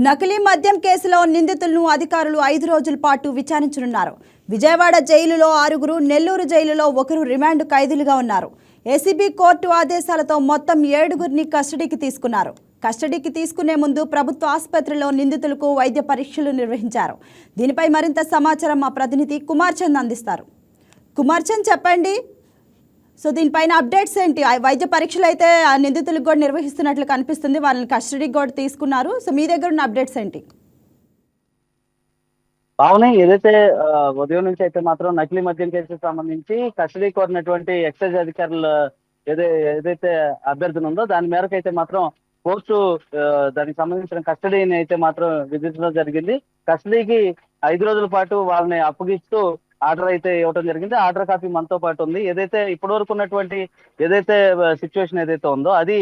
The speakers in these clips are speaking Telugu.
నకిలీ మద్యం కేసులో నిందితులను అధికారులు 5 రోజుల పాటు విచారించనున్నారు. విజయవాడ జైలులో 6, నెల్లూరు జైలులో 1 రిమాండ్ ఖైదీలుగా ఉన్నారు. ఏసీబీ కోర్టు ఆదేశాలతో మొత్తం 7గురిని కస్టడీకి తీసుకున్నారు. కస్టడీకి తీసుకునే ముందు ప్రభుత్వ ఆసుపత్రిలో నిందితులకు వైద్య పరీక్షలు నిర్వహించారు. దీనిపై మరింత సమాచారం మా ప్రతినిధి కుమార్ చంద్ అందిస్తారు. కుమార్ చంద్, చెప్పండి. సో దీనిపైన అప్డేట్స్ ఏంటి? వైద్య పరీక్షలు అయితే నిందితులకు కూడా నిర్వహిస్తున్నట్లు కనిపిస్తుంది. వాళ్ళని కస్టడీకి కూడా తీసుకున్నారు. సో మీ దగ్గర ఉన్న అప్డేట్స్ ఏంటి? అవునే, ఏదైతే ఉదయం నుంచి అయితే మాత్రం నకిలీ మద్యం కేసుకు సంబంధించి కస్టడీ కోరినటువంటి ఎక్సైజ్ అధికారులు ఏదైతే అభ్యర్థన ఉందో దాని మేరకు అయితే మాత్రం కోర్టు దానికి సంబంధించిన కస్టడీని అయితే మాత్రం విధించడం జరిగింది. కస్టడీకి 5 రోజుల పాటు వాళ్ళని అప్పగిస్తూ ఆర్డర్ అయితే ఇవ్వడం జరిగింది. ఆర్డర్ కాపీ మనతో పాటు ఉంది. ఏదైతే ఇప్పటి వరకు ఉన్నటువంటి ఏదైతే సిచ్యువేషన్ ఏదైతే ఉందో అది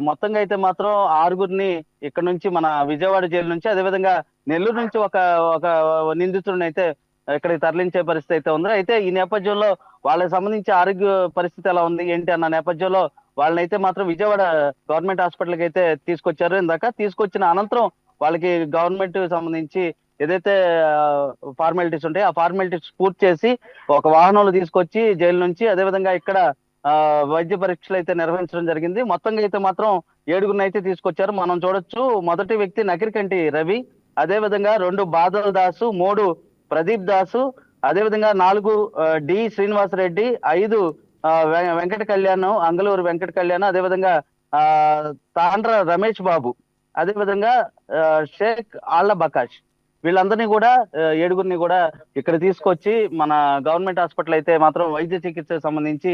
మొత్తంగా అయితే మాత్రం 6గురిని ఇక్కడ నుంచి మన విజయవాడ జైలు నుంచి, అదేవిధంగా నెల్లూరు నుంచి ఒక నిందితుడిని అయితే ఇక్కడికి తరలించే పరిస్థితి అయితే ఉంది. అయితే ఈ నేపథ్యంలో వాళ్ళకి సంబంధించి ఆరోగ్య పరిస్థితి ఎలా ఉంది ఏంటి అన్న నేపథ్యంలో వాళ్ళని అయితే మాత్రం విజయవాడ గవర్నమెంట్ హాస్పిటల్కి అయితే తీసుకొచ్చారు. ఇందాక తీసుకొచ్చిన అనంతరం వాళ్ళకి గవర్నమెంట్ సంబంధించి ఏదైతే ఫార్మాలిటీస్ ఉంటాయి ఆ ఫార్మాలిటీస్ పూర్తి చేసి ఒక వాహనంలో తీసుకొచ్చి జైలు నుంచి, అదేవిధంగా ఇక్కడ వైద్య పరీక్షలు అయితే నిర్వహించడం జరిగింది. మొత్తంగా అయితే మాత్రం 7గురిని అయితే తీసుకొచ్చారు. మనం చూడొచ్చు, మొదటి వ్యక్తి నకిరికంటి రవి, అదేవిధంగా 2 బాదల్ దాసు, 3 ప్రదీప్ దాసు, అదేవిధంగా 4 డి శ్రీనివాసరెడ్డి, 5 వెంకట కళ్యాణ్, అంగళూరు వెంకట కళ్యాణ్, అదేవిధంగా తాండ్ర రమేష్ బాబు, అదేవిధంగా షేక్ ఆళ్ల బకాష్, వీళ్ళందరినీ కూడా 7గురిని కూడా ఇక్కడ తీసుకొచ్చి మన గవర్నమెంట్ హాస్పిటల్ అయితే మాత్రం వైద్య చికిత్సకు సంబంధించి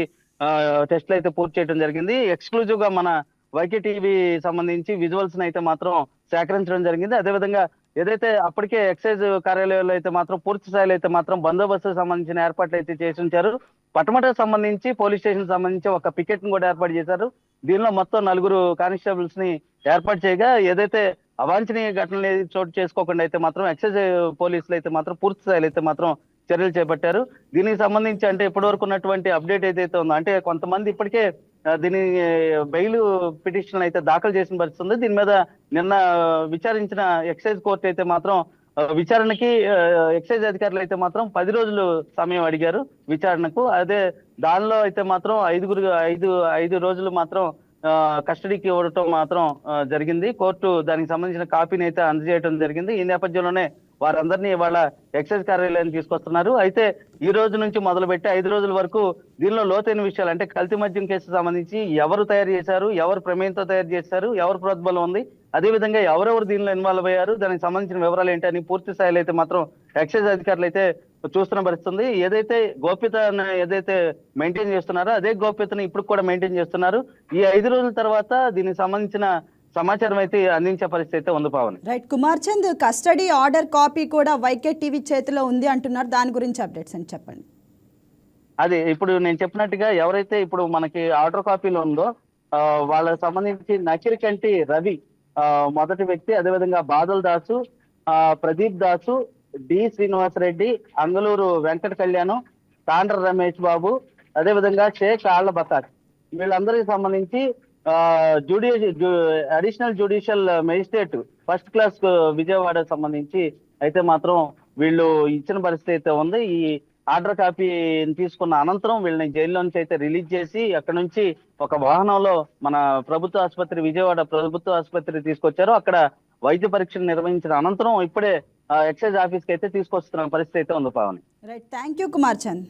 టెస్ట్లు అయితే పూర్తి చేయడం జరిగింది. ఎక్స్క్లూజివ్ గా మన వైకే టీవీ సంబంధించి విజువల్స్ అయితే మాత్రం సేకరించడం జరిగింది. అదేవిధంగా ఏదైతే అప్పటికే ఎక్సైజ్ కార్యాలయంలో అయితే మాత్రం పూర్తి స్థాయిలో అయితే మాత్రం బందోబస్తు సంబంధించిన ఏర్పాట్లు అయితే చేసి ఉంచారు. పటమటకు సంబంధించి పోలీస్ స్టేషన్ సంబంధించి ఒక పికెట్ ని కూడా ఏర్పాటు చేశారు. దీనిలో మొత్తం 4 కానిస్టేబుల్స్ ని ఏర్పాటు చేయగా ఏదైతే అవాంఛనీయ ఘటనలు చోటు చేసుకోకుండా అయితే మాత్రం ఎక్సైజ్ పోలీసులు అయితే మాత్రం పూర్తి స్థాయిలో అయితే మాత్రం చర్యలు చేపట్టారు. దీనికి సంబంధించి అంటే ఇప్పటి వరకు ఉన్నటువంటి అప్డేట్ ఏదైతే ఉందో, అంటే కొంతమంది ఇప్పటికే దీని బెయిల్ పిటిషన్ అయితే దాఖలు చేసిన పరిస్థితి ఉంది. దీని మీద నిన్న విచారించిన ఎక్సైజ్ కోర్టు అయితే మాత్రం విచారణకి ఎక్సైజ్ అధికారులు అయితే మాత్రం 10 రోజులు సమయం అడిగారు విచారణకు. అదే దానిలో అయితే మాత్రం 5 రోజులు మాత్రం కస్టడీకి ఇవ్వడం మాత్రం జరిగింది. కోర్టు దానికి సంబంధించిన కాపీని అయితే అందజేయడం జరిగింది. ఈ నేపథ్యంలోనే వారందరినీ వాళ్ళ ఎక్సైజ్ కార్యాలయాన్ని తీసుకొస్తున్నారు. అయితే ఈ రోజు నుంచి మొదలుపెట్టి 5 రోజుల వరకు దీనిలో లోతైన విషయాలు, అంటే కల్తీ మద్యం కేసు సంబంధించి ఎవరు తయారు చేశారు, ఎవరు ప్రమేయంతో తయారు చేశారు, ఎవరు ప్రోద్బలం ఉంది, అదేవిధంగా ఎవరెవరు దీనిలో ఇన్వాల్వ్ అయ్యారు, దానికి సంబంధించిన వివరాలు ఏంటి అని పూర్తి స్థాయిలో అయితే మాత్రం ఎక్సైజ్ అధికారులు అయితే చూస్తున్న పరిస్థితుంది. ఏదైతే గోప్యతను ఏదైతే మెయింటైన్ చేస్తున్నారో అదే గోప్యతను ఇప్పుడు కూడా మెయింటైన్ చేస్తున్నారు. ఈ 5 రోజుల తర్వాత దీనికి సంబంధించిన సమాచారం అయితే అందించే పరిస్థితి అయితే ఉంది. Pavani, right. Kumar Chand, custody order copy కూడా వైకే టీవీ చేతిలో ఉంది అంటున్నారు. దాని గురించి అప్డేట్స్ అని చెప్పండి. అది ఇప్పుడు నేను చెప్పినట్టుగా ఎవరైతే ఇప్పుడు మనకి ఆర్డర్ కాపీలో ఉందో వాళ్ళకి సంబంధించి నకిరికంటి రవి మొదటి వ్యక్తి, అదేవిధంగా బాదల్ దాసు, ప్రదీప్ దాసు, డి శ్రీనివాసరెడ్డి, అంగళూరు వెంకట కళ్యాణ్, తాండ్ర రమేష్ బాబు, అదేవిధంగా షేక్ ఆళ్ల బకాష్, వీళ్ళందరికి సంబంధించి additional judicial magistrate first class Vijayawada సంబంధించి అయితే మాత్రం వీళ్ళు ఇచ్చిన పరిస్థితి అయితే ఉంది. ఈ ఆర్డర్ కాపీ తీసుకున్న అనంతరం వీళ్ళని జైల్లో నుంచి అయితే రిలీజ్ చేసి అక్కడ నుంచి ఒక వాహనంలో మన ప్రభుత్వ ఆసుపత్రి, విజయవాడ ప్రభుత్వ ఆసుపత్రి తీసుకొచ్చారు. అక్కడ వైద్య పరీక్షలు నిర్వహించిన అనంతరం ఇప్పుడే ఎక్సైజ్ ఆఫీస్ కి అయితే తీసుకొస్తున్న పరిస్థితి అయితే ఉంది. Pavani, right. Thank you Kumar Chand.